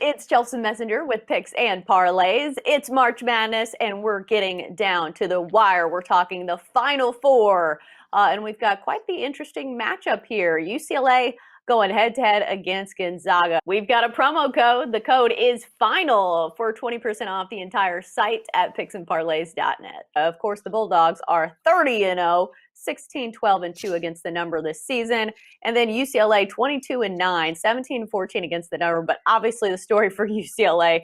It's Chelsa Messenger with Picks and Parlays. It's March Madness, and we're getting down to the wire. We're talking the Final Four, and we've got quite the interesting matchup here. UCLA going head-to-head against Gonzaga. We've got a promo code. The code is FINAL for 20% off the entire site at picksandparlays.net. Of course, the Bulldogs are 30-0, 16-12-2 against the number this season. And then UCLA 22-9, 17-14 against the number. But obviously the story for UCLA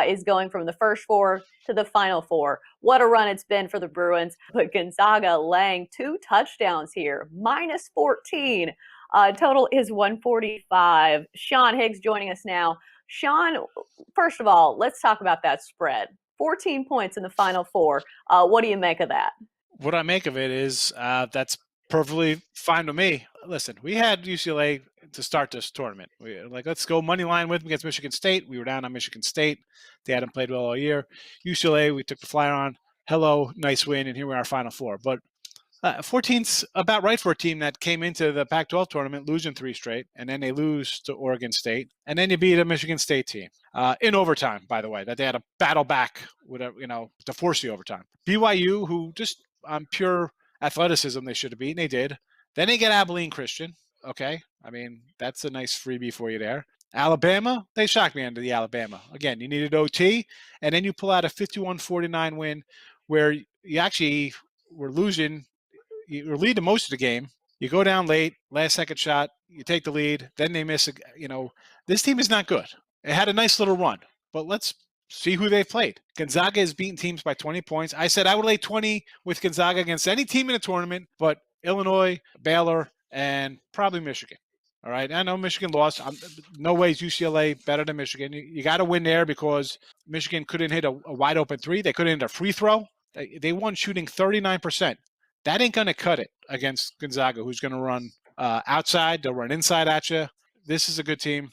is going from the first four to the Final Four. What a run it's been for the Bruins. But Gonzaga laying 2 touchdowns here, minus 14. Total is 145. Sean Higgs joining us now. Sean, first of all, let's talk about that spread. 14 points in the Final Four. What do you make of that? What I make of it is that's perfectly fine with me. Listen, we had UCLA to start this tournament. Let's go money line with them against Michigan State. We were down on Michigan State. They hadn't played well all year. UCLA, we took the flyer on. Hello, nice win, and here we are, Final Four. But 14's about right for a team that came into the Pac-12 tournament losing 3 straight, and then they lose to Oregon State, and then you beat a Michigan State team in overtime, by the way, that they had to battle back, to force the overtime. BYU, who just on pure athleticism they should have beaten, they did. Then they get Abilene Christian. Okay, I mean, that's a nice freebie for you there. Alabama, they shocked me under the Alabama. Again, you needed OT, and then you pull out a 51-49 win where you actually were losing. You were leading most of the game. You go down late, last second shot, you take the lead, then they miss. This team is not good. It had a nice little run, but let's see who they've played. Gonzaga has beaten teams by 20 points. I said I would lay 20 with Gonzaga against any team in the tournament, but Illinois, Baylor, and probably Michigan. All right, I know Michigan lost. No way is UCLA better than Michigan. You got to win there because Michigan couldn't hit a wide open 3. They couldn't hit a free throw. They won shooting 39%. That ain't going to cut it against Gonzaga, who's going to run outside. They'll run inside at you. This is a good team.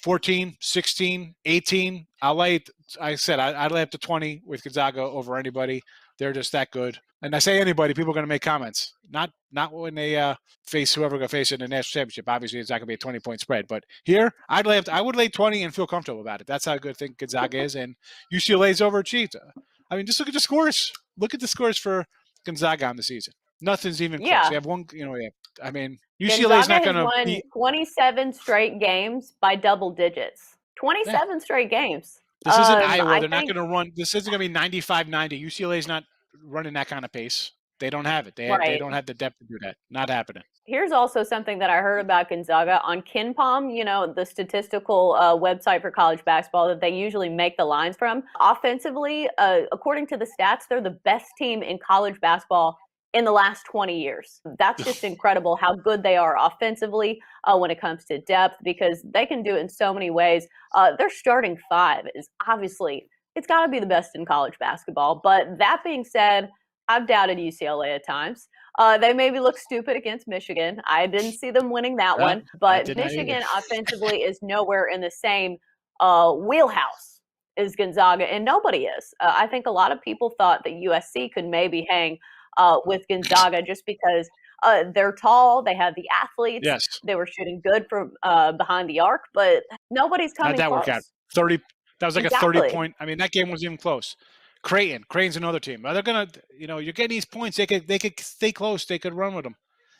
14, 16, 18. I'd lay up to 20 with Gonzaga over anybody. They're just that good. And I say anybody, people are going to make comments. Not when they face whoever going to face in the national championship. Obviously, it's not going to be a 20-point spread. But here, I would lay 20 and feel comfortable about it. That's how good I think Gonzaga is. And UCLA's overachieved. I mean, just look at the scores. Look at the scores for Gonzaga on the season. Nothing's even close. You have one, UCLA's not going to won 27 straight games by double digits. 27 straight games. This isn't Iowa. They're not going to run. This isn't going to be 95-90. UCLA's not running that kind of pace. They don't have it. They don't have the depth to do that. Not happening. Here's also something that I heard about Gonzaga on KenPom, the statistical website for college basketball that they usually make the lines from. Offensively, according to the stats, they're the best team in college basketball in the last 20 years. That's just incredible how good they are offensively when it comes to depth, because they can do it in so many ways. Their starting 5 is obviously, it's got to be the best in college basketball. But that being said, I've doubted UCLA at times. They maybe look stupid against Michigan. I didn't see them winning that one. But Michigan offensively is nowhere in the same wheelhouse as Gonzaga, and nobody is. I think a lot of people thought that USC could maybe hang with Gonzaga just because they're tall, they have the athletes, they were shooting good from behind the arc, but nobody's coming close. How'd that work out? 30. That was like a 30-point. I mean, that game wasn't even close. Creighton's another team. They're gonna, you're getting these points. They could stay close. They could run with them.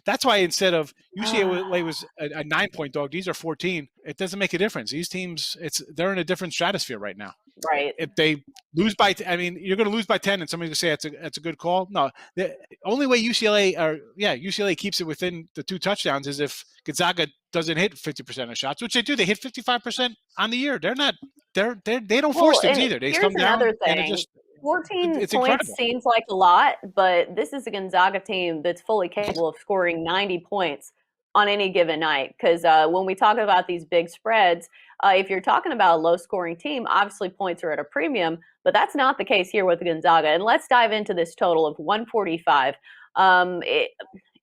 That's why instead of UCLA was a 9-point dog, these are 14. It doesn't make a difference. These teams, they're in a different stratosphere right now. Right. If they lose by, you're going to lose by 10, and somebody's going to say that's a good call. No, the only way UCLA keeps it within the 2 touchdowns is if Gonzaga doesn't hit 50% of shots, which they do. They hit 55% on the year. They don't force things either. They come down. Here's another thing. 14 points incredible. Seems like a lot, but this is a Gonzaga team that's fully capable of scoring 90 points on any given night. Because when we talk about these big spreads, if you're talking about a low-scoring team, obviously points are at a premium, but that's not the case here with Gonzaga. And let's dive into this total of 145.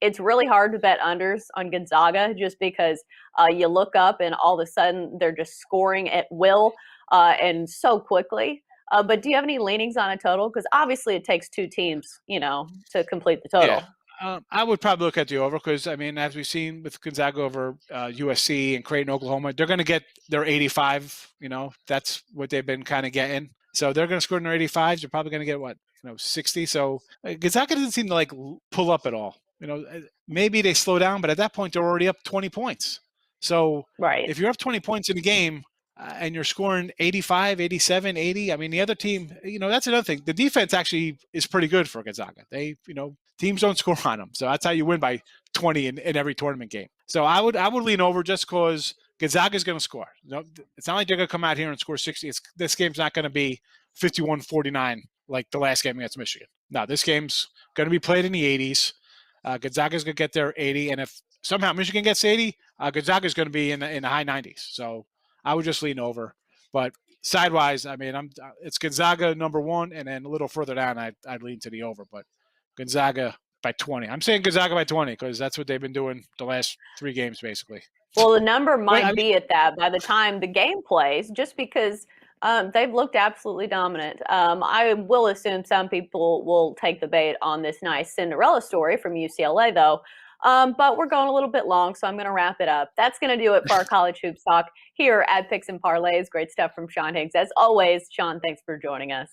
It's really hard to bet unders on Gonzaga just because you look up and all of a sudden they're just scoring at will and so quickly. But do you have any leanings on a total? Because obviously it takes 2 teams, to complete the total. I would probably look at the over because, I mean, as we've seen with Gonzaga over USC and Creighton, Oklahoma, they're going to get their 85. That's what they've been kind of getting. So they're going to score in their 85s. They're probably going to get 60. So Gonzaga doesn't seem to pull up at all. Maybe they slow down, but at that point they're already up 20 points. So Right. if you're up 20 points in a game and you're scoring 85, 87, 80, I mean, the other team, that's another thing. The defense actually is pretty good for Gonzaga. They, teams don't score on them. So that's how you win by 20 in every tournament game. So I would lean over just because Gonzaga is going to score. It's not like they're going to come out here and score 60. This game's not going to be 51-49 like the last game against Michigan. No, this game's going to be played in the 80s. Gonzaga's going to get their 80. And if somehow Michigan gets 80, Gonzaga's going to be in the high 90s. So I would just lean over. But sidewise, I mean, it's Gonzaga number one, and then a little further down, I'd lean to the over. But Gonzaga by 20. I'm saying Gonzaga by 20 because that's what they've been doing the last 3 games, basically. Well, the number might be at that by the time the game plays, just because they've looked absolutely dominant. I will assume some people will take the bait on this nice Cinderella story from UCLA, though. But we're going a little bit long, so I'm going to wrap it up. That's going to do it for our college hoops talk here at Picks and Parlays. Great stuff from Sean Higgs. As always, Sean, thanks for joining us.